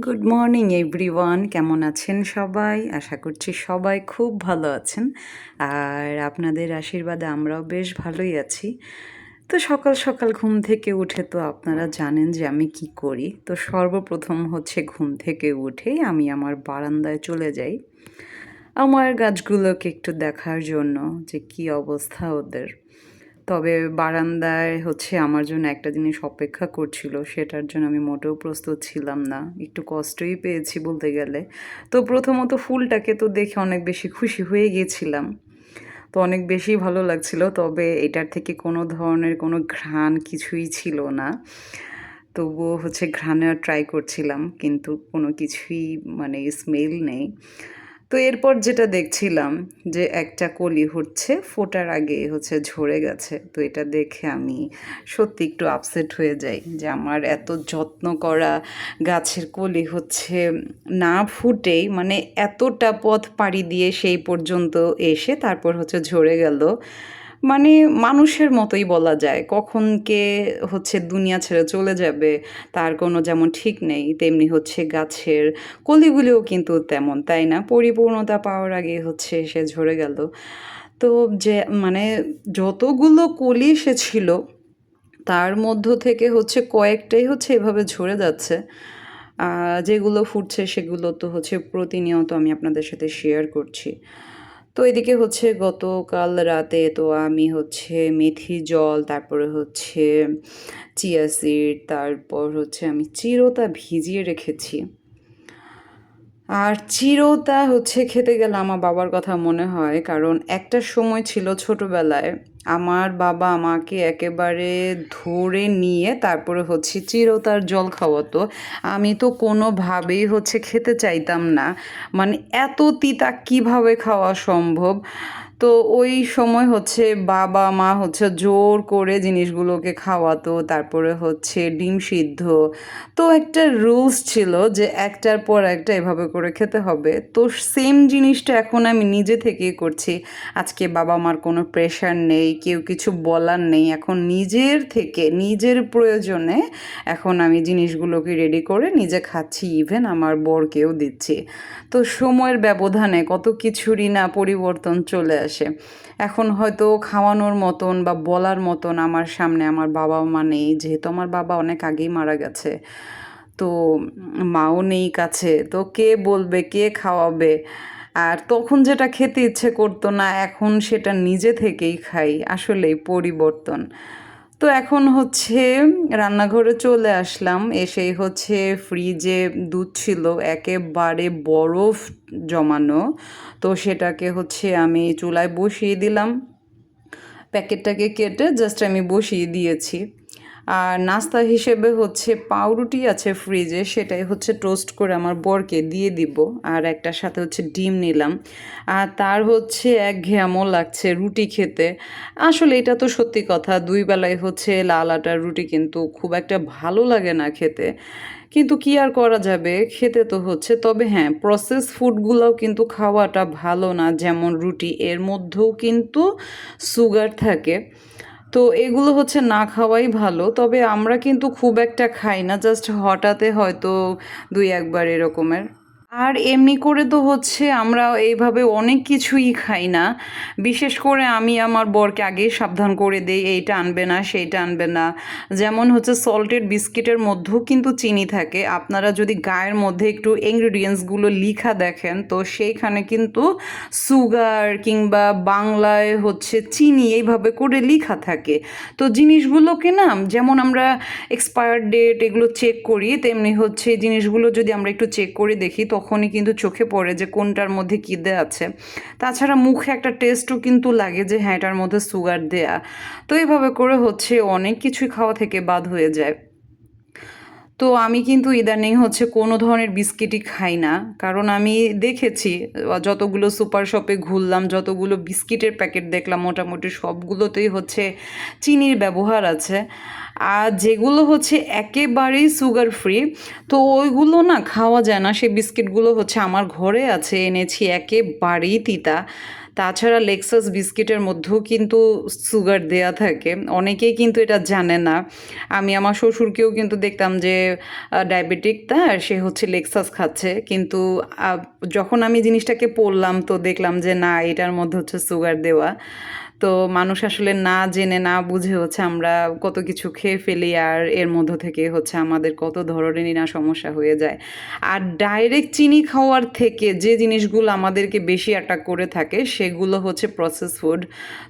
Good morning everyone, কেমন আছেন সবাই? আশা করছি সবাই খুব ভালো আছেন। আর আপনাদের আশীর্বাদে আমরাও বেশ ভালোই আছি। তো সকাল সকাল ঘুম থেকে উঠে তো আপনারা জানেন যে আমি কি করি। তো সর্বপ্রথম হচ্ছে ঘুম থেকে উঠেই আমি আমার বারান্দায় চলে যাই আমার গাছগুলোকে একটু দেখার জন্য যে কী অবস্থা ওদের। তবে বারান্দায় হচ্ছে আমার জন্য একটা জিনিস অপেক্ষা করছিল, সেটার জন্য আমি মোটেও প্রস্তুত ছিলাম না। একটু কষ্টই পেয়েছি বলতে গেলে। তো প্রথমত ফুলটাকে তো দেখে অনেক বেশি খুশি হয়ে গিয়েছিলাম। তো অনেক বেশি ভালো লাগছিল। তবে এটার থেকে কোনো ধরনের কোনো ঘ্রাণ কিছুই ছিল না। তবুও হচ্ছে ঘ্রাণের ট্রাই করছিলাম, কিন্তু কোনো কিছুই মানে স্মেল নেই। তো এরপর যেটা দেখছিলাম যে একটা কলি হচ্ছে ফোটার আগে হচ্ছে ঝরে গেছে। তো এটা দেখে আমি সত্যি একটু আপসেট হয়ে যাই যে আমার এত যত্ন করা গাছের কলি হচ্ছে না ফুটেই মানে এতটা পথ পাড়ি দিয়ে সেই পর্যন্ত এসে তারপর হচ্ছে ঝরে গেল। মানে মানুষের মতোই বলা যায়, কখন কে হচ্ছে দুনিয়া ছেড়ে চলে যাবে তার কোনো যেমন ঠিক নেই, তেমনি হচ্ছে গাছের কলিগুলিও কিন্তু তেমন, তাই না? পরিপূর্ণতা পাওয়ার আগে হচ্ছে সে ঝরে গেল। তো যে মানে যতগুলো কলি এসেছিল তার মধ্য থেকে হচ্ছে কয়েকটাই হচ্ছে এভাবে ঝরে যাচ্ছে। যেগুলো ফুটছে সেগুলো তো হচ্ছে প্রতিনিয়ত আমি আপনাদের সাথে শেয়ার করছি। তো এদিকে হচ্ছে গতকাল রাতে তো আমি হচ্ছে মেথি জল, তারপরে হচ্ছে চিয়া সিড, তারপর হচ্ছে আমি চিরতা ভিজিয়ে রেখেছি। আর চিরতা হচ্ছে খেতে গেলে আমার বাবার কথা মনে হয়, কারণ একটা সময় ছিল ছোটবেলায় আমার বাবা আমাকে একেবারে ধরে নিয়ে তারপরে হচ্ছে চিরতার জল খাওয়াতো। আমি তো কোনোভাবেই হচ্ছে খেতে চাইতাম না। মানে এত তিতা কিভাবে খাওয়া সম্ভব? তো ওই সময় হচ্ছে বাবা মা হচ্ছে জোর করে জিনিসগুলোকে খাওয়াতো, তারপরে হচ্ছে ডিম সিদ্ধ। তো একটা রুলস ছিল যে একটার পর একটা এভাবে করে খেতে হবে। তো সেম জিনিসটা এখন আমি নিজে থেকেই করছি। আজকে বাবা মার কোনো প্রেশার নেই, কেউ কিছু বলার নেই, এখন নিজের থেকে নিজের প্রয়োজনে এখন আমি জিনিসগুলোকে রেডি করে নিজে খাচ্ছি, ইভেন আমার বরকেও দিচ্ছি। তো সময়ের ব্যবধানে কত কিছুরই না পরিবর্তন চলে আসে। এখন হয়তো খাওয়ানোর মতন বা বলার মতন আমার সামনে আমার বাবা মা নেই, যেহেতু আমার বাবা অনেক আগেই মারা গেছে। তো মাও নেই কাছে, তো কে বলবে, কে খাওয়াবে? আর তখন যেটা খেতে ইচ্ছে করতো না, এখন সেটা নিজে থেকেই খাই। আসলেই পরিবর্তন। তো এখন হচ্ছে রান্নাঘরে চলে আসলাম, এসেই হচ্ছে ফ্রিজে দুধ ছিল একেবারে বরফ জমানো। তো সেটাকে হচ্ছে আমি চুলায় বসিয়ে দিলাম, প্যাকেটটাকে কেটে জাস্ট আমি বসিয়ে দিয়েছি। আর নাস্তা হিসেবে হচ্ছে পাউরুটি আছে ফ্রিজে, সেটাই হচ্ছে টোস্ট করে আমার বরকে দিয়ে দিব। আর একটার সাথে হচ্ছে ডিম নিলাম। আর তার হচ্ছে একঘেয়েমও লাগছে রুটি খেতে। আসলে এটা তো সত্যি কথা, দুই বেলায় হচ্ছে লাল আটার রুটি কিন্তু খুব একটা ভালো লাগে না খেতে। কিন্তু কি আর করা যাবে, খেতে তো হচ্ছে। তবে হ্যাঁ, প্রসেস ফুডগুলোও কিন্তু খাওয়াটা ভালো না, যেমন রুটি, এর মধ্যেও কিন্তু সুগার থাকে। তো এগুলো হচ্ছে না খাওয়াই ভালো। তবে আমরা কিন্তু খুব একটা খাই না, জাস্ট হঠাতে হয়তো ২-১ বার এরকমের। আর এমনি করে তো হচ্ছে আমরা এইভাবে অনেক কিছুই খাই না। বিশেষ করে আমি আমার বরকে আগেই সাবধান করে দেই, এইটা আনবে না, সেইটা আনবে না। যেমন হচ্ছে সল্টেড বিস্কিটের মধ্যেও কিন্তু চিনি থাকে। আপনারা যদি গায়ের মধ্যে একটু ইনগ্রিডিয়েন্টসগুলো লিখা দেখেন, তো সেইখানে কিন্তু সুগার কিংবা বাংলায় হচ্ছে চিনি এইভাবে করে লিখা থাকে। তো জিনিসগুলোকে না, যেমন আমরা এক্সপায়ার ডেট এগুলো চেক করি, তেমনি হচ্ছে জিনিসগুলো যদি আমরা একটু চেক করে দেখি তখনই কিন্তু চোখে পড়ে যে কোনটার মধ্যে কী দেয়া আছে। তাছাড়া মুখে একটা টেস্টও কিন্তু লাগে যে হ্যাঁ, এটার মধ্যে সুগার দেয়া। তো এইভাবে করে হচ্ছে অনেক কিছুই খাওয়া থেকে বাদ হয়ে যায়। তো আমি কিন্তু ইদানিং হচ্ছে কোনো ধরনের বিস্কিটই খাই না। কারণ আমি দেখেছি যতগুলো সুপার শপে ঘুরলাম, যতগুলো বিস্কিটের প্যাকেট দেখলাম, মোটামুটি সবগুলোতেই হচ্ছে চিনির ব্যবহার আছে। আর যেগুলো হচ্ছে একেবারেই সুগার ফ্রি, তো ওইগুলো না খাওয়া যায় না। সেই বিস্কিটগুলো হচ্ছে আমার ঘরে আছে, এনেছি, একেবারেই তিতা। তাছাড়া লেক্সাস বিস্কিটের মধ্যেও কিন্তু সুগার দেয়া থাকে, অনেকেই কিন্তু এটা জানে না। আমি আমার শ্বশুরকেও কিন্তু দেখতাম যে ডায়াবেটিক তার, সে হচ্ছে লেক্সাস খাচ্ছে, কিন্তু যখন আমি জিনিসটাকে পড়লাম তো দেখলাম যে না, এটার মধ্যে হচ্ছে সুগার দেওয়া। তো মানুষ আসলে না জেনে না বুঝে হচ্ছে আমরা কত কিছু খেয়ে ফেলি, আর এর মধ্য থেকে হচ্ছে আমাদের কত ধরনেরই না সমস্যা হয়ে যায়। আর ডাইরেক্ট চিনি খাওয়ার থেকে যে জিনিসগুলো আমাদেরকে বেশি অ্যাটাক করে থাকে সেগুলো হচ্ছে প্রসেস ফুড।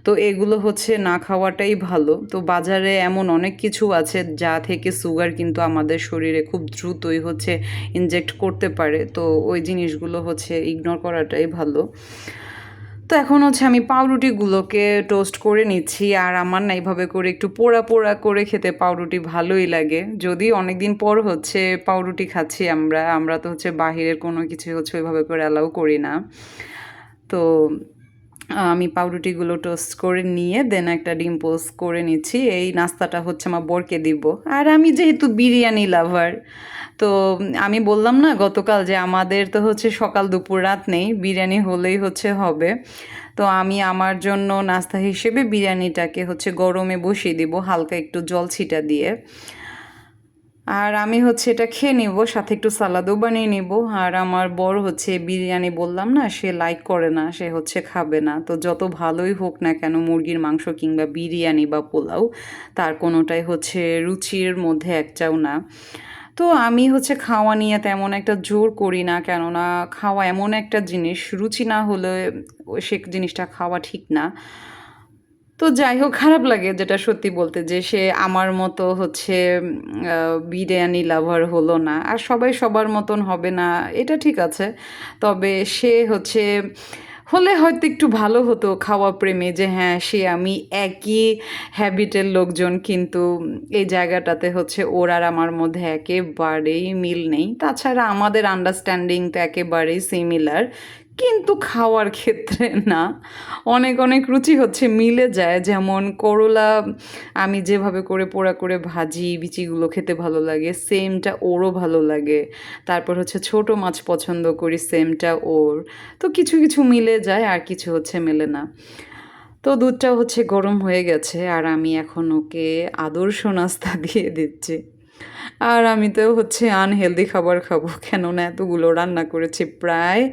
তো এগুলো হচ্ছে না খাওয়াটাই ভালো। তো বাজারে এমন অনেক কিছু আছে যা থেকে সুগার কিন্তু আমাদের শরীরে খুব দ্রুতই হচ্ছে ইনজেক্ট করতে পারে, তো ওই জিনিসগুলো হচ্ছে ইগনোর করাটাই ভালো। তো এখন হচ্ছে আমি পাউরুটিগুলোকে টোস্ট করে নিচ্ছি, আর আমার না এইভাবে করে একটু পোড়া পোড়া করে খেতে পাউরুটি ভালোই লাগে। যদি অনেক দিন পর হচ্ছে পাউরুটি খাচ্ছি আমরা তো হচ্ছে বাহিরের কোনো কিছু হচ্ছে ওইভাবে করে অ্যালাউ করি না। তো আমি পাউরুটিগুলো টোস্ট করে নিয়ে দেন একটা ডিম পোস্ট করে নিচ্ছি। এই নাস্তাটা হচ্ছে আমার বরকে দিব। আর আমি যেহেতু বিরিয়ানি লাভার, তো আমি বললাম না গতকাল যে আমাদের তো হচ্ছে সকাল দুপুর রাত নেই, বিরিয়ানি হলেই হচ্ছে হবে। তো আমি আমার জন্য নাস্তা হিসেবে বিরিয়ানিটাকে হচ্ছে গরমে বসিয়ে দিব হালকা একটু জল ছিটা দিয়ে। আর আমি হচ্ছে এটা খেয়ে নিব, সাথে একটু সালাদও বানিয়ে নিব। আর আমার বর হচ্ছে বিরিয়ানি বললাম না, সে লাইক করে না, সে হচ্ছে খাবে না। তো যত ভালোই হোক না কেন মুরগির মাংস কিংবা বিরিয়ানি বা পোলাও, তার কোনোটাই হচ্ছে রুচির মধ্যে একটাও না। তো আমি হচ্ছে খাওয়া নিয়ে তেমন একটা জোর করি না, কেননা খাওয়া এমন একটা জিনিস, রুচি না হলে সে জিনিসটা খাওয়া ঠিক না। তো যাই হোক, খারাপ লাগে যেটা সত্যি বলতে, যে সে আমার মতো হচ্ছে বিরিয়ানি লাভার হলো না। আর সবাই সবার মতন হবে না, এটা ঠিক আছে। তবে সে হচ্ছে হলে হয়তো একটু ভালো হতো খাওয়া প্রেমে, যে হ্যাঁ সে আমি একই হ্যাবিটের লোকজন, কিন্তু এই জায়গাটাতে হচ্ছে ওর আর আমার মধ্যে একেবারেই মিল নেই। তাছাড়া আমাদের আন্ডারস্ট্যান্ডিং তো একেবারেই সিমিলার, কিন্তু খাওয়ার ক্ষেত্রে না। অনেক অনেক রুচি হচ্ছে মিলে যায়, যেমন করলা আমি যেভাবে করে পোড়া করে ভাজি, বিচিগুলো খেতে ভালো লাগে, সেমটা ওরও ভালো লাগে। তারপর হচ্ছে ছোট মাছ পছন্দ করি, সেমটা ওর। তো কিছু কিছু মিলে যায় আর কিছু হচ্ছে মেলে না। তো দুধটাও হচ্ছে গরম হয়ে গেছে, আর আমি এখন ওকে আদর্শ নাস্তা দিয়ে দিচ্ছি। আর আমি তো হচ্ছে আনহেলদি খাবার খাবো, কেননা এতগুলো রান্না করেছি, প্রায়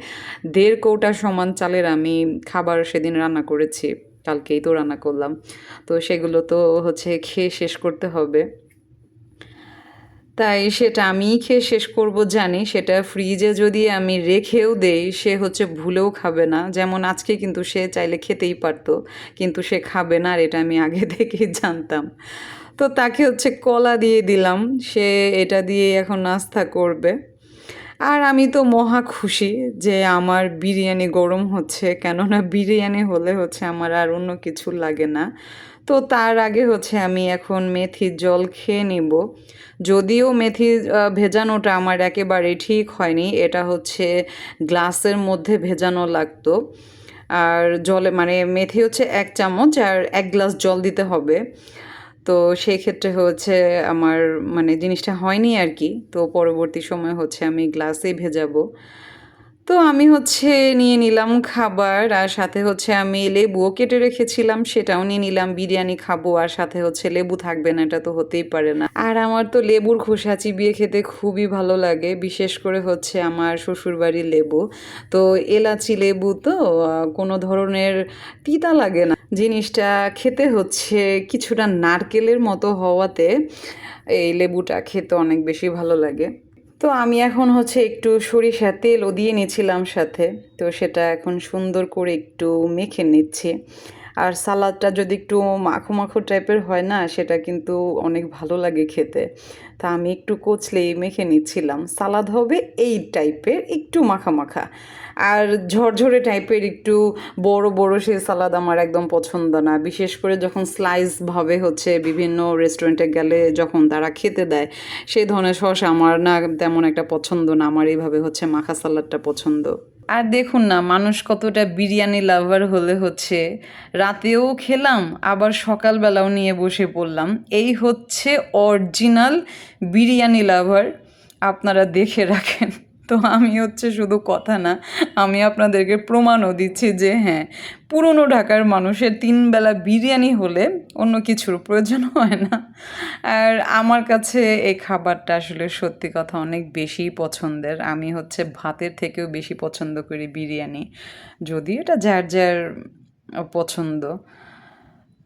1.5 কৌটা সমান চালের আমি খাবার সেদিন রান্না করেছি, কালকেই তো রান্না করলাম। তো সেগুলো তো হচ্ছে খেয়ে শেষ করতে হবে। তাই সেটা আমিই খেয়ে শেষ করব জানি, সেটা ফ্রিজে যদি আমি রেখেও দেই সে হচ্ছে ভুলেও খাবে না। যেমন আজকে কিন্তু সে চাইলে খেতেই পারতো, কিন্তু সে খাবে না, আর এটা আমি আগে থেকেই জানতাম। তো তাকে হচ্ছে কলা দিয়ে দিলাম, সে এটা দিয়ে এখন নাস্তা করবে। আর আমি তো মহা খুশি যে আমার বিরিয়ানি গরম হচ্ছে, কেননা বিরিয়ানি হলে হচ্ছে আমার আর অন্য কিছু লাগে না। তো তার আগে হচ্ছে আমি এখন মেথির জল খেয়ে নিব। যদিও মেথি ভেজানোটা আমার একেবারেই ঠিক হয়নি, এটা হচ্ছে গ্লাসের মধ্যে ভেজানো লাগতো। আর জলে মানে মেথি হচ্ছে 1 চামচ আর 1 গ্লাস জল দিতে হবে। তো সেই ক্ষেত্রে হচ্ছে আমার মানে জিনিসটা হয়নি আর কি। তো পরবর্তী সময়ে হচ্ছে আমি গ্লাসেই ভেজাবো। তো আমি হচ্ছে নিয়ে নিলাম খাবার, আর সাথে হচ্ছে আমি লেবুও কেটে রেখেছিলাম, সেটাও নিয়ে নিলাম। বিরিয়ানি খাবো আর সাথে হচ্ছে লেবু থাকবে না, এটা তো হতেই পারে না। আর আমার তো লেবুর খোসা চিবিয়ে খেতে খুবই ভালো লাগে, বিশেষ করে হচ্ছে আমার শ্বশুরবাড়ির লেবু। তো এলাচি লেবু তো কোনো ধরনের তিতা লাগে না। জিনিসটা খেতে হচ্ছে কিছুটা নারকেলের মতো হওয়াতে এই লেবুটা খেতে অনেক বেশি ভালো লাগে। তো আমি এখন হচ্ছে একটু সরিষার তেলও দিয়ে নিয়েছিলাম সাথে, তো সেটা এখন সুন্দর করে একটু মেখে নিচ্ছি। আর সালাদটা যদি একটু মাখো মাখো টাইপের হয় না, সেটা কিন্তু অনেক ভালো লাগে খেতে। তা আমি একটু কচলেই মেখে নিচ্ছিলাম। সালাদ হবে এই টাইপের, একটু মাখা মাখা। আর ঝরঝরে টাইপের একটু বড় বড় সে সালাদ আমার একদম পছন্দ না, বিশেষ করে যখন স্লাইসভাবে হচ্ছে বিভিন্ন রেস্টুরেন্টে গেলে যখন তারা খেতে দেয়, সেই ধরনের সস আমার না তেমন একটা পছন্দ না। আমার এইভাবে হচ্ছে মাখা সালাদটা পছন্দ। আর দেখুন না, মানুষ কতটা বিরিয়ানি লাভার হলে হচ্ছে রাতেও খেলাম, আবার সকালবেলাও নিয়ে বসে পড়লাম। এই হচ্ছে অরিজিনাল বিরিয়ানি লাভার, আপনারা দেখে রাখেন। তো আমি হচ্ছে শুধু কথা না, আমি আপনাদেরকে প্রমাণও দিচ্ছি যে হ্যাঁ, পুরনো ঢাকার মানুষের 3 বেলা বিরিয়ানি হলে অন্য কিছুর প্রয়োজন হয় না। আর আমার কাছে এই খাবারটা আসলে সত্যি কথা অনেক বেশিই পছন্দের। আমি হচ্ছে ভাতের থেকেও বেশি পছন্দ করি বিরিয়ানি। যদিও এটা যার যার পছন্দ।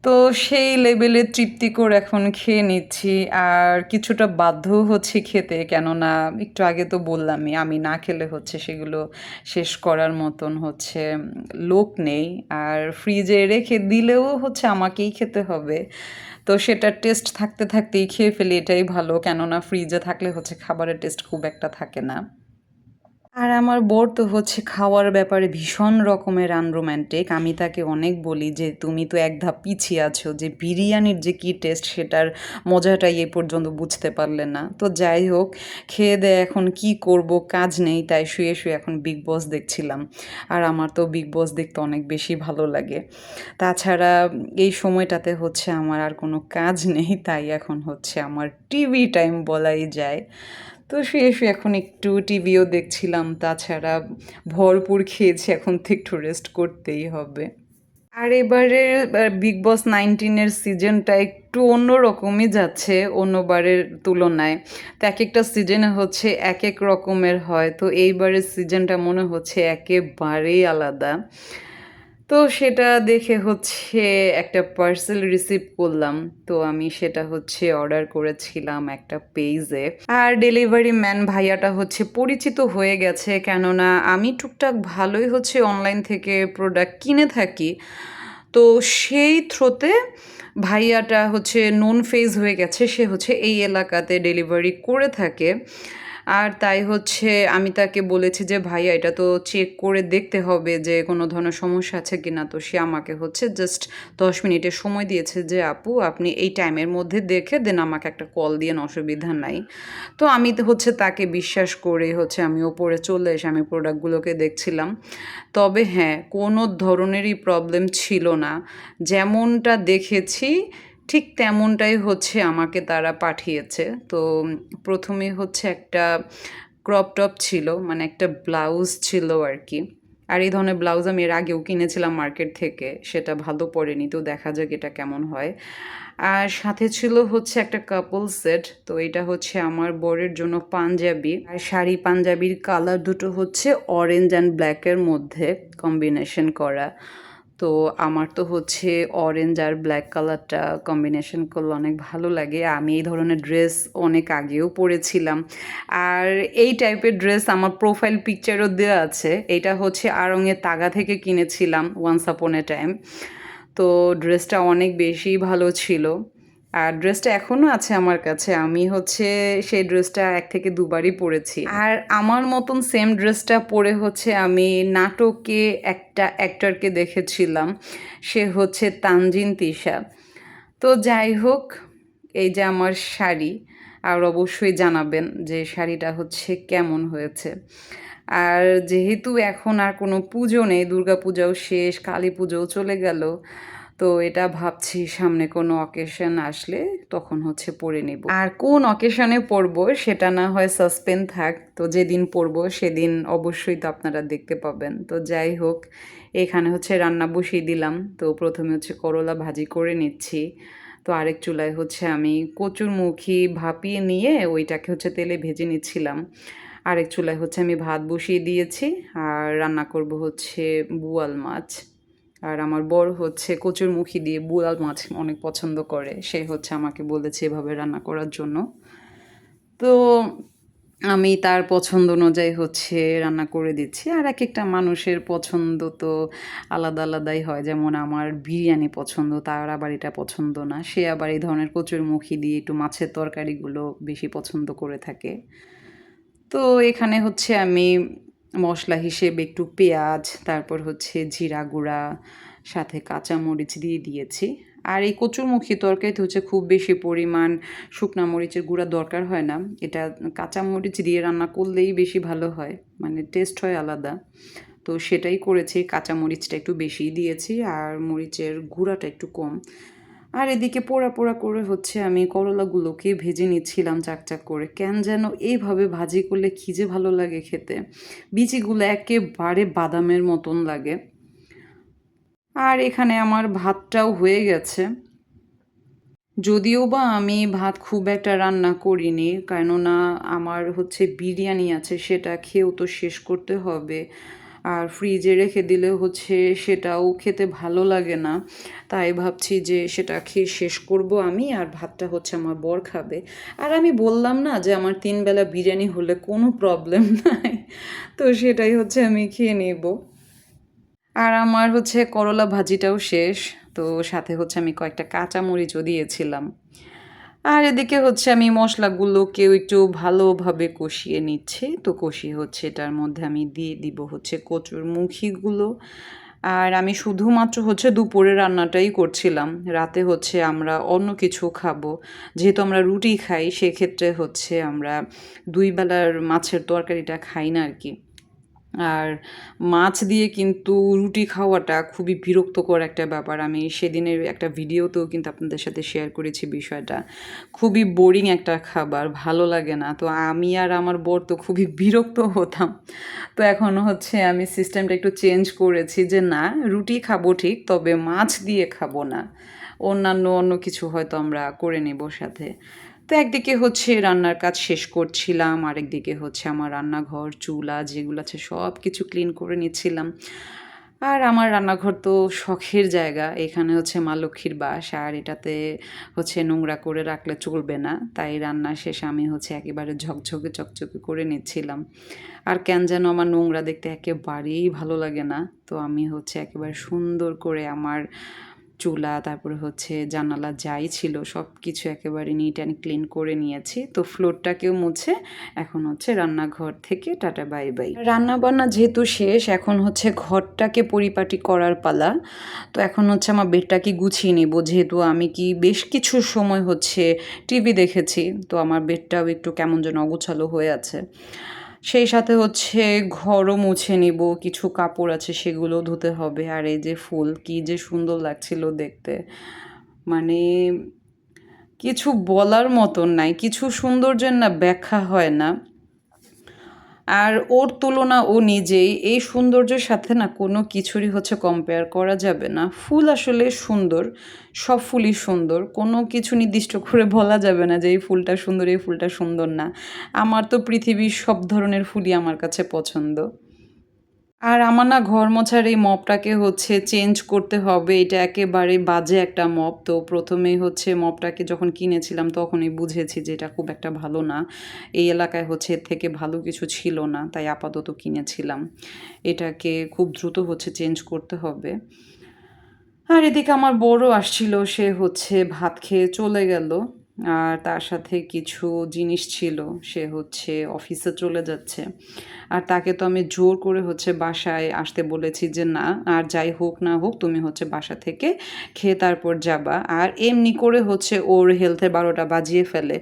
তো সেই লেভেলে তৃপ্তিকর এখন খেয়ে নিচ্ছি আর কিছুটা বাধ্যও হচ্ছি খেতে, কেননা একটু আগে তো বললামই আমি না খেলে হচ্ছে সেগুলো শেষ করার মতন হচ্ছে লোক নেই, আর ফ্রিজে রেখে দিলেও হচ্ছে আমাকেই খেতে হবে। তো সেটার টেস্ট থাকতে থাকতেই খেয়ে ফেলি, এটাই ভালো, কেননা ফ্রিজে থাকলে হচ্ছে খাবারের টেস্ট খুব একটা থাকে না। আর আমার বর তো হচ্ছে খাওয়ার ব্যাপারে ভীষণ রকমের আনরোম্যান্টিক। আমি তাকে অনেক বলি যে তুমি তো এক ধাপ পিছিয়ে আছো, যে বিরিয়ানির যে কী টেস্ট সেটার মজাটাই এ পর্যন্ত বুঝতে পারলে না। তো যাই হোক, খেয়ে দেয়ে এখন কি করব, কাজ নেই, তাই শুয়ে শুয়ে এখন বিগ বস দেখছিলাম। আর আমার তো বিগ বস দেখতে অনেক বেশি ভালো লাগে। তাছাড়া এই সময়টাতে হচ্ছে আমার আর কোনো কাজ নেই, তাই এখন হচ্ছে আমার টিভি টাইম বলাই যায়। তো শুয়ে শুয়ে এখন একটু টিভিও দেখছিলাম, তাছাড়া ভরপুর খেয়েছি, এখন তো একটু রেস্ট করতেই হবে। আর এবারের বিগ বস 19-এর সিজনটা একটু অন্যরকমই যাচ্ছে অন্যবারের তুলনায়। তো একেকটা সিজনে হচ্ছে একেক রকমের হয়। তো এইবারের সিজনটা মনে হচ্ছে একেবারেই আলাদা। তো সেটা দেখে হচ্ছে একটা পার্সেল রিসিভ করলাম। তো আমি সেটা হচ্ছে অর্ডার করেছিলাম একটা পেজে। আর ডেলিভারি ম্যান ভাইয়াটা হচ্ছে পরিচিত হয়ে গেছে, কেননা আমি টুকটাক ভালোই হচ্ছে অনলাইন থেকে প্রোডাক্ট কিনে থাকি। তো সেই থ্রোতে ভাইয়াটা হচ্ছে নোন ফেস হয়ে গেছে, সে হচ্ছে এই এলাকাতে ডেলিভারি করে থাকে। আর তাই হচ্ছে আমি তাকে বলেছি যে ভাইয়া এটা তো চেক করে দেখতে হবে যে কোনো ধরনের সমস্যা আছে কিনা। তো সে আমাকে হচ্ছে জাস্ট 10 মিনিটের সময় দিয়েছে যে আপু আপনি এই টাইমের মধ্যে দেখে দেন আমাকে একটা কল দিয়েন, অসুবিধা নাই। তো আমি তো হচ্ছে তাকে বিশ্বাস করে হচ্ছে আমি ওপরে চলে এসে আমি প্রোডাক্টগুলোকে দেখছিলাম। তবে হ্যাঁ, কোনো ধরনেরই প্রবলেম ছিল না। যেমনটা দেখেছি ঠিক তেমনটাই হচ্ছে আমাকে তারা পাঠিয়েছে। তো প্রথমে হচ্ছে একটা ক্রপ টপ ছিল, মানে একটা ব্লাউজ ছিল আর কি। আর এই ধরনের ব্লাউজ আমি এর আগেও কিনেছিলাম মার্কেট থেকে, সেটা ভালো পড়েনি, তো দেখা যাক এটা কেমন হয়। আর সাথে ছিল হচ্ছে একটা কাপল সেট, তো এটা হচ্ছে আমার বরের জন্য পাঞ্জাবি। আর শাড়ি পাঞ্জাবির কালার দুটো হচ্ছে অরেঞ্জ অ্যান্ড ব্ল্যাকের মধ্যে কম্বিনেশন করা। তো আমার তো হচ্ছে অরেঞ্জ আর ব্ল্যাক কালারটা কম্বিনেশন করলে অনেক ভালো লাগে। আমি এই ধরনের ড্রেস অনেক আগেও পরেছিলাম। আর এই টাইপের ড্রেস আমার প্রোফাইল পিকচারও দেওয়া আছে। এটা হচ্ছে আড়ং-এর তাগা থেকে কিনেছিলাম ওয়ান্স আপন এ টাইম। তো ড্রেসটা অনেক বেশি ভালো ছিল। আর ড্রেসটা এখনও আছে আমার কাছে। আমি হচ্ছে সেই ড্রেসটা ১ থেকে ২ বারই পরেছি। আর আমার মতন সেম ড্রেসটা পরে হচ্ছে আমি নাটকে একটা অ্যাক্টরকে দেখেছিলাম। সে হচ্ছে তানজিন তিশা। তো যাই হোক, এই যে আমার শাড়ি, আর অবশ্যই জানাবেন যে শাড়িটা হচ্ছে কেমন হয়েছে। আর যেহেতু এখন আর কোনো পুজো নেই, দুর্গাপূজাও শেষ, কালী পুজোও চলে গেল। তো এটা ভাবছি সামনে কোনো অকেশন আসলে তখন হচ্ছে পরে নেব। আর কোন অকেশনে পরবো সেটা না হয় সাসপেন্স থাক। তো যেদিন পরবো সেদিন অবশ্যই তো আপনারা দেখতে পাবেন। তো যাই হোক, এখানে হচ্ছে রান্না বসিয়ে দিলাম। তো প্রথমে হচ্ছে করলা ভাজি করে নিচ্ছি। তো আরেক চুলায় হচ্ছে আমি কচুরমুখী ভাপিয়ে নিয়ে ওইটাকে হচ্ছে তেলে ভেজে নিচ্ছিলাম। আরেক চুলায় হচ্ছে আমি ভাত বসিয়ে দিয়েছি। আর রান্না করব হচ্ছে বোয়াল মাছ। আর আমার বর হচ্ছে কচুরমুখী দিয়ে বোয়াল মাছ অনেক পছন্দ করে। সে হচ্ছে আমাকে বলেছে এভাবে রান্না করার জন্য। তো আমি তার পছন্দ অনুযায়ী হচ্ছে রান্না করে দিচ্ছি। আর একেকটা মানুষের পছন্দ তো আলাদা আলাদাই হয়। যেমন আমার বিরিয়ানি পছন্দ, তার আবার এটা পছন্দ না। সে আবার এই ধরনের কচুরমুখী দিয়ে একটু মাছের তরকারিগুলো বেশি পছন্দ করে থাকে। তো এখানে হচ্ছে আমি মশলা হিসেবে একটু পেঁয়াজ, তারপর হচ্ছে জিরা গুঁড়া, সাথে কাঁচামরিচ দিয়ে দিয়েছি। আর এই কচুরমুখী তরকারিতে হচ্ছে খুব বেশি পরিমাণ শুকনা মরিচের গুঁড়া দরকার হয় না। এটা কাঁচামরিচ দিয়ে রান্না করলেই বেশি ভালো হয়, মানে টেস্ট হয় আলাদা। তো সেটাই করেছি, কাঁচামরিচটা একটু বেশিই দিয়েছি আর মরিচের গুঁড়াটা একটু কম। আর এদিকে পোড়া পোড়া করে হচ্ছে আমি করলাগুলোকে ভেজে নিচ্ছিলাম চাকচাক করে। কেন যেন এইভাবে ভাজি করলে কী যে ভালো লাগে খেতে। বিচিগুলো একেবারে বাদামের মতন লাগে। আর এখানে আমার ভাতটাও হয়ে গেছে। যদিও বা আমি ভাত খুব একটা রান্না করিনি, কেননা আমার হচ্ছে বিরিয়ানি আছে, সেটা খেয়েও তো শেষ করতে হবে। আর ফ্রিজে রেখে দিলে হচ্ছে সেটাও খেতে ভালো লাগে না। তাই ভাবছি যে সেটা খেয়ে শেষ করব আমি, আর ভাতটা হচ্ছে আমার বর খাবে। আর আমি বললাম না যে আমার 3 বেলা বিরিয়ানি হলে কোনো প্রবলেম নাই। তো সেটাই হচ্ছে আমি খেয়ে নেব। আর আমার হচ্ছে করলা ভাজিটাও শেষ। তো সাথে হচ্ছে আমি কয়েকটা কাঁচামরিচও দিয়েছিলাম। আর এদিকে হচ্ছে আমি মশলাগুলোকেও একটু ভালোভাবে কষিয়ে নিচ্ছি। তো কষিয়ে হচ্ছে এটার মধ্যে আমি দিয়ে দিব হচ্ছে কচুর মুখিগুলো। আর আমি শুধুমাত্র হচ্ছে দুপুরে রান্নাটাই করছিলাম। রাতে হচ্ছে আমরা অন্য কিছু খাবো। যেহেতু আমরা রুটি খাই, সেক্ষেত্রে হচ্ছে আমরা 2 বেলার মাছের তরকারিটা খাই না আরকি। আর মাছ দিয়ে কিন্তু রুটি খাওয়াটা খুবই বিরক্তকর একটা ব্যাপার। আমি সেদিনের একটা ভিডিওতেও কিন্তু আপনাদের সাথে শেয়ার করেছি বিষয়টা। খুবই বোরিং একটা খাবার, ভালো লাগে না। তো আমি আর আমার বর তো খুবই বিরক্ত হতাম। তো এখন হচ্ছে আমি সিস্টেমটা একটু চেঞ্জ করেছি যে না, রুটি খাবো ঠিক, তবে মাছ দিয়ে খাবো না। অন্য কিছু হয়তো আমরা করে নেব সাথে। তো একদিকে হচ্ছে রান্নার কাজ শেষ করছিলাম, আরেকদিকে হচ্ছে আমার রান্নাঘর, চুলা যেগুলো আছে সব কিছু ক্লিন করে নিচ্ছিলাম। আর আমার রান্নাঘর তো শখের জায়গা। এখানে হচ্ছে মা লক্ষ্মীর বাস, আর এটাতে হচ্ছে নোংরা করে রাখলে চলবে না। তাই রান্না শেষে আমি হচ্ছে একেবারে ঝকঝকে চকচকে করে নিচ্ছিলাম। আর কেন যেন আমার নোংরা দেখতে একেবারেই ভালো লাগে না। তো আমি হচ্ছে একেবারে সুন্দর করে আমার চুলা, তারপরে হচ্ছে জানালা যাই ছিল সব কিছু একেবারে নিট অ্যান্ড ক্লিন করে নিয়েছি। তো ফ্লোরটাকেও মুছে এখন হচ্ছে রান্নাঘর থেকে টাটা বাই বাই। রান্নাবান্না যেহেতু শেষ, এখন হচ্ছে ঘরটাকে পরিপাটি করার পালা। তো এখন হচ্ছে আমার বেডটাকে গুছিয়ে নেব, যেহেতু আমি কি বেশ কিছু সময় হচ্ছে টিভি দেখেছি। তো আমার বেডটাও একটু কেমন যেন অগোছালো হয়ে আছে। সেই সাথে হচ্ছে ঘরও মুছে নিব, কিছু কাপড় আছে সেগুলোও ধুতে হবে। আর এই যে ফুল, কি যে সুন্দর লাগছিল দেখতে, মানে কিছু বলার মতন নাই, কিছু সৌন্দর্যের না ব্যাখ্যা হয় না। আর ওর তুলনা ও নিজেই, এই সৌন্দর্যের সাথে না কোনো কিছুরই হচ্ছে কম্পেয়ার করা যাবে না। ফুল আসলে সুন্দর, সব ফুলই সুন্দর, কোনো কিছু নির্দিষ্ট করে বলা যাবে না যে এই ফুলটা সুন্দর, এই ফুলটা সুন্দর না। আমার তো পৃথিবীর সব ধরনের ফুলই আমার কাছে পছন্দ। আর আমার না ঘর মোছার এই মপটাকে হচ্ছে চেঞ্জ করতে হবে। এটা একেবারে বাজে একটা মপ। তো প্রথমেই হচ্ছে মপটাকে যখন কিনেছিলাম তখনই বুঝেছি যে এটা খুব একটা ভালো না। এই এলাকায় হচ্ছে এর থেকে ভালো কিছু ছিল না, তাই আপাতত কিনেছিলাম। এটাকে খুব দ্রুত হচ্ছে চেঞ্জ করতে হবে। আর এদিকে আমার বড় আসছিল, সে হচ্ছে ভাত খেয়ে চলে গেল। আর তার সাথে কিছু জিনিস ছিল, সে হচ্ছে অফিসে চলে যাচ্ছে। আর তাকে তো আমি জোর করে হচ্ছে বাসায় আসতে বলেছি যে না, আর যাই হোক না হোক তুমি হচ্ছে বাসা থেকে খেয়ে তারপর যাবা। আর এমনি করে হচ্ছে ওর হেলথের 12টা বাজিয়ে ফেলে।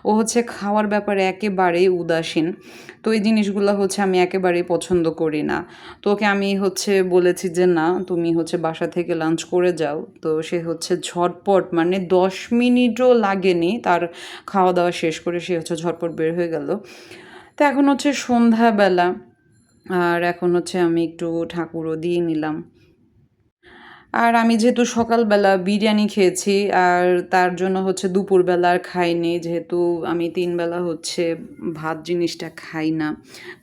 ও হচ্ছে খাওয়ার ব্যাপারে একেবারেই উদাসীন। তো এই জিনিসগুলো হচ্ছে আমি একেবারেই পছন্দ করি না। তো ওকে আমি হচ্ছে বলেছি যে না, তুমি হচ্ছে বাসা থেকে লাঞ্চ করে যাও। তো সে হচ্ছে ঝটপট, মানে 10 মিনিটও লাগেনি তার খাওয়া দাওয়া শেষ করে সে হচ্ছে ঝটপট বের হয়ে গেল। তো এখন হচ্ছে সন্ধ্যাবেলা, আর এখন হচ্ছে আমি একটু ঠাকুরও দিয়ে নিলাম। আর আমি যেহেতু সকালবেলা বিরিয়ানি খেয়েছি, আর তার জন্য হচ্ছে দুপুরবেলা আর খাইনি, যেহেতু আমি 3 বেলা হচ্ছে ভাত জিনিসটা খাই না।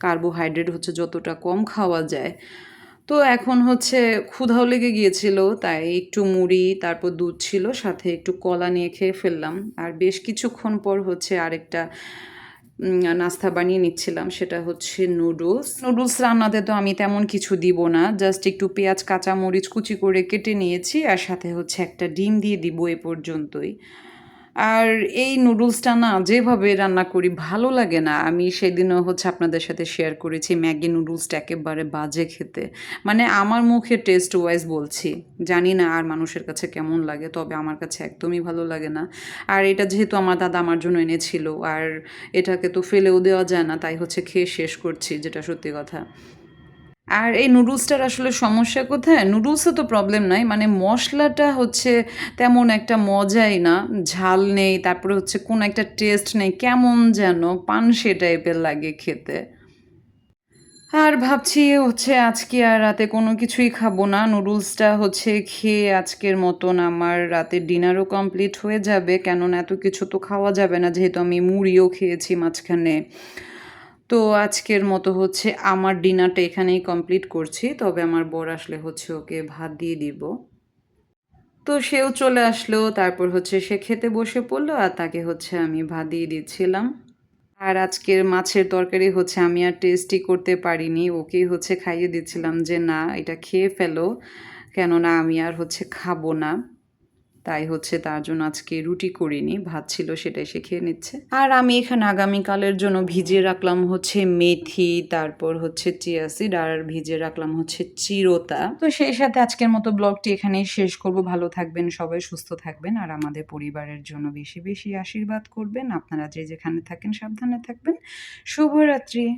কার্বোহাইড্রেট হচ্ছে যতটা কম খাওয়া যায়। তো এখন হচ্ছে ক্ষুধাও লেগে গিয়েছিল, তাই একটু মুড়ি তারপর দুধ ছিল, সাথে একটু কলা নিয়ে খেয়ে ফেললাম। আর বেশ কিছুক্ষণ পর হচ্ছে আরেকটা নাস্তা বানিয়ে নিচ্ছিলাম, সেটা হচ্ছে নুডলস। নুডলস রান্নাতে তো আমি তেমন কিছু দিব না, জাস্ট একটু পেঁয়াজ কাঁচামরিচ কুচি করে কেটে নিয়েছি, আর সাথে হচ্ছে একটা ডিম দিয়ে দিব, এ পর্যন্তই। আর এই নুডলসটা না যেভাবে রান্না করি ভালো লাগে না। আমি সেদিনও হচ্ছে আপনাদের সাথে শেয়ার করেছি ম্যাগি নুডলসটা একেবারে বাজে খেতে। মানে আমার মুখে টেস্ট ওয়াইজ বলছি, জানি না আর মানুষের কাছে কেমন লাগে, তবে আমার কাছে একদমই ভালো লাগে না। আর এটা যেহেতু আমার দাদা আমার জন্য এনেছিল, আর এটাকে তো ফেলেও দেওয়া যায় না, তাই হচ্ছে খেয়ে শেষ করছি, যেটা সত্যি কথা। আর এই নুডলসটার আসলে সমস্যা কোথায়? নুডলসে তো প্রবলেম নাই। মানে মসলাটা হচ্ছে তেমন একটা মজাই না। ঝাল নেই, তারপরে হচ্ছে কোনো একটা টেস্ট নেই। কেমন যেন পানসে টাইপের লাগে খেতে। আর ভাবছি হচ্ছে আজকে আর রাতে কোনো কিছুই খাবো না। নুডলসটা হচ্ছে খেয়ে আজকের মতন আমার রাতের ডিনারও কমপ্লিট হয়ে যাবে। কেননা এত কিছু তো খাওয়া যাবে না যেহেতু আমি মুড়িও খেয়েছি মাঝখানে। তো আজকের মতো হচ্ছে আমার ডিনারটা এখানেই কমপ্লিট করছি। তবে আমার বর আসলে হচ্ছে ওকে ভাত দিয়ে দিব। তো সেও চলে আসলো। তারপর হচ্ছে সে খেতে বসে পড়ল আর তাকে হচ্ছে আমি ভাত দিয়ে দিচ্ছিলাম। আর আজকের মাছের তরকারি হচ্ছে আমি আর টেস্টই করতে পারিনি। ওকেই হচ্ছে খাইয়ে দিচ্ছিলাম যে, "না, এটা খেয়ে ফেলো। কেননা আমি আর হচ্ছে খাবো না।" তাই হচ্ছে তার জন্য আজকে রুটি করিনি। ভাত ছিল সেটাই সে খেয়ে নিচ্ছে। আর আমি এখানে আগামীকালের জন্য ভিজিয়ে রাখলাম হচ্ছে মেথি, তারপর হচ্ছে চিয়া সিড আর ভিজিয়ে রাখলাম হচ্ছে চিরতা। তো সেই সাথে আজকের মতো ব্লগটি এখানেই শেষ করব। ভালো থাকবেন সবাই, সুস্থ থাকবেন আর আমাদের পরিবারের জন্য বেশি, বেশি আশীর্বাদ করবেন। আপনারা যে যেখানে থাকেন সাবধানে থাকবেন। শুভরাত্রি।